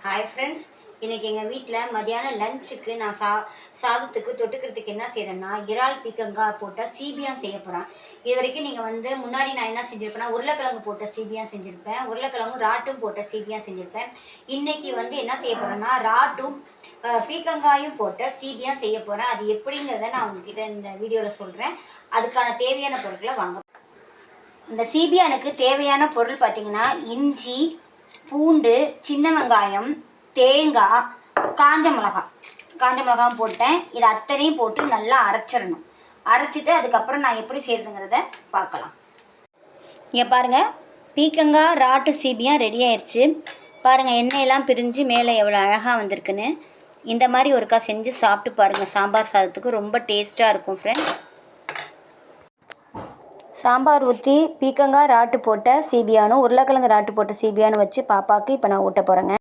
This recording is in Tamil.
ஹாய் ஃப்ரெண்ட்ஸ், இன்றைக்கி எங்கள் வீட்டில் மதியானம் லஞ்சுக்கு நான் சாதத்துக்கு தொட்டுக்கிறதுக்கு என்ன செய்கிறேன்னா இறால் பீக்கங்காய் போட்ட சீபியான் செய்ய போகிறேன். இது வரைக்கும் நீங்கள் முன்னாடி நான் என்ன செஞ்சுருப்பேன்னா உருளைக்கிழங்கு போட்ட சீபியான் செஞ்சுருப்பேன், உருளைக்கிழங்கு ராட்டும் போட்ட சீபியான் செஞ்சுருப்பேன். இன்றைக்கி என்ன செய்ய போகிறேன்னா ராட்டும் பீக்கங்காயும் போட்ட சீபியான் செய்ய போகிறேன். அது எப்படிங்கிறத நான் உங்ககிட்ட இந்த வீடியோவில் சொல்கிறேன். அதுக்கான தேவையான பொருட்களை வாங்க. இந்த சீபியானுக்கு தேவையான பொருள் பார்த்திங்கன்னா இஞ்சி, பூண்டு, சின்ன வெங்காயம், தேங்காய், காஞ்ச மிளகாய் போட்டேன். இதை அத்தனையும் போட்டு நல்லா அரைச்சிடணும். அரைச்சிட்டு அதுக்கப்புறம் நான் எப்படி செய்கிறதுங்கிறத பார்க்கலாம். இங்கே பாருங்கள், பீக்கங்காய் ராட்டு சீபியாக ரெடி ஆயிடுச்சு. பாருங்கள், எண்ணெயெல்லாம் பிரிஞ்சு மேலே எவ்வளோ அழகாக வந்திருக்குன்னு. இந்த மாதிரி ஒருக்கா செஞ்சு சாப்பிட்டு பாருங்கள். சாம்பார் சாதத்துக்கு ரொம்ப டேஸ்ட்டாக இருக்கும் ஃப்ரெண்ட்ஸ். சாம்பார் ஊற்றி பீக்கங்காய் ராட்டு போட்ட சீபியானும் உருளைக்கிழங்கு ராட்டு போட்ட சீபியானும் வச்சு பாப்பாவுக்கு இப்போ நான் ஊட்ட போகிறேங்க.